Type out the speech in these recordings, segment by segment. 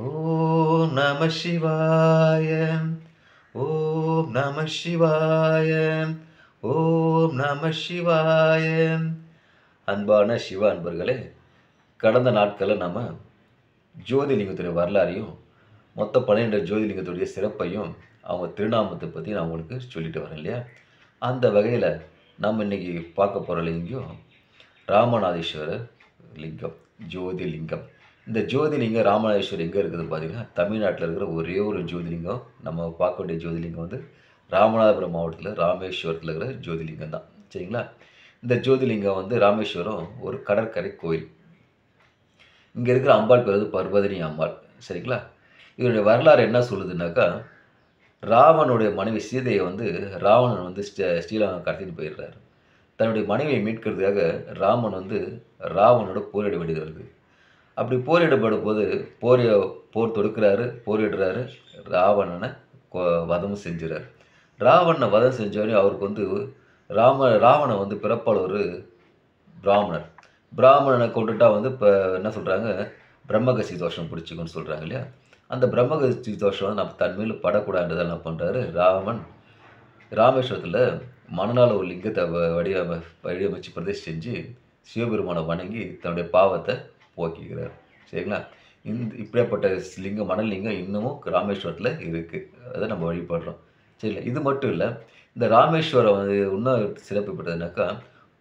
ஓம் நம சிவாய. ஓம் நம சிவாய. ஓம் நம சிவாய. அன்பான சிவ அன்பர்களே, கடந்த நாட்களில் நம்ம ஜோதிலிங்கத்துடைய வரலாறையும் மொத்த 12 ஜோதிலிங்கத்துடைய சிறப்பையும் அவங்க திருநாமத்தை பற்றி நான் உங்களுக்கு சொல்லிட்டு வரேன் இல்லையா. அந்த வகையில் நம்ம இன்னைக்கு பார்க்க போகிற லிங்கம் ராமநாதீஸ்வரர் லிங்கம், ஜோதிலிங்கம். இந்த ஜோதிலிங்கம் ராமநாதீஸ்வரர் எங்கே இருக்குதுன்னு பார்த்தீங்கன்னா, தமிழ்நாட்டில் இருக்கிற ஒரே ஒரு ஜோதிலிங்கம். நம்ம பார்க்க வேண்டிய ஜோதிலிங்கம் வந்து ராமநாதபுரம் மாவட்டத்தில் ராமேஸ்வரத்தில் இருக்கிற ஜோதிலிங்கம் தான். சரிங்களா. இந்த ஜோதிலிங்கம் வந்து ராமேஸ்வரம் ஒரு கடற்கரை கோயில். இங்கே இருக்கிற அம்பாள் பேர் வந்து பர்வதினி அம்பாள். சரிங்களா. இதனுடைய வரலாறு என்ன சொல்லுதுன்னாக்கா, ராவனுடைய மனைவி சீதையை வந்து ராவணன் வந்து ஸ்ரீலங்கா கடத்திட்டு போயிடுறாரு. தன்னுடைய மனைவியை மீட்கிறதுக்காக ராமன் வந்து ராவனோட போரிட வேண்டியது வருது. அப்படி போரிடப்படும் போது போர் தொடுக்கிறாரு, போரிடுறாரு, ராவணனை வதம் செஞ்சுறாரு. ராவணனை வதம் செஞ்சோடனே அவருக்கு வந்து ராவணன் வந்து பிறப்பால் ஒரு பிராமணர். பிராமணனை கொண்டுட்டா வந்து இப்போ என்ன சொல்கிறாங்க, பிரம்மகசி தோஷம் பிடிச்சிக்குன்னு சொல்கிறாங்க இல்லையா. அந்த பிரம்மகசி தோஷம் வந்து நம்ம தன்மையில் படக்கூடாதுன்றதை என்ன பண்ணுறாரு ராமன், ராமேஸ்வரத்தில் மணலால் ஒரு லிங்கத்தை வடிவமைச்சு பிரதிஷ்டை செஞ்சு சிவபெருமானை வணங்கி தன்னுடைய பாவத்தை போக்கிக்கிறார். சரிங்களா. இப்படியாப்பட்ட லிங்கம், மணல் லிங்கம் இன்னமும் ராமேஸ்வரத்தில் இருக்குது. அதை நம்ம வழிபடுறோம். சரிங்களா. இது மட்டும் இல்லை, இந்த ராமேஸ்வரம் வந்து இன்னும் சிறப்பு பெற்றதுனாக்கா,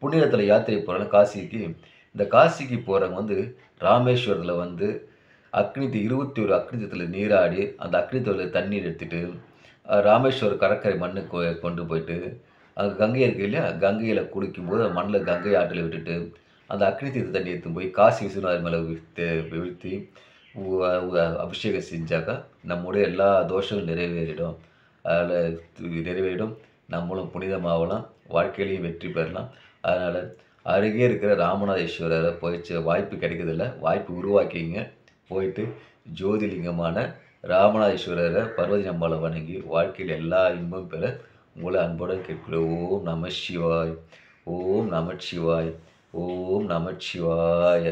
புண்ணியத்தில் யாத்திரை போகிறாங்க காசிக்கு. இந்த காசிக்கு போகிறவங்க வந்து ராமேஸ்வரத்தில் வந்து அக்னி 21 அக்னிதத்தில் நீராடி அந்த அக்னிதத்தில் தண்ணீர் எடுத்துகிட்டு ராமேஸ்வரம் கடற்கரை மண்ணுக்கு கொண்டு போயிட்டு அங்கே கங்கை இருக்குது இல்லையா, கங்கையில் குளிக்கும்போது அந்த மண்ணில் கங்கை ஆற்றில் விட்டுட்டு அந்த அக்னி தீர்த்த தண்ணி எடுத்து போய் காசி விஸ்வநாதர் மேலே வீழ்த்தி அபிஷேகம் செஞ்சாக்கா நம்முடைய எல்லா தோஷங்களும் நிறைவேறிடும். அதில் நிறைவேறிடும், நம்மளும் புனிதமாகலாம், வாழ்க்கையிலையும் வெற்றி பெறலாம். அதனால் அருகே இருக்கிற ராமநாதீஸ்வரரை போயிடுச்சு வாய்ப்பு கிடைக்கிறதில்ல, வாய்ப்பு உருவாக்கிங்க. போயிட்டு ஜோதிலிங்கமான ராமநாதீஸ்வரரை பர்வதி அம்பாளை வணங்கி வாழ்க்கையில் எல்லா இன்பமும் பெற உங்களை அன்புடன் கேட்கிறோம். ஓம் நம சிவாய். ஓம் நம சிவாய். ஓம் நம சிவாய.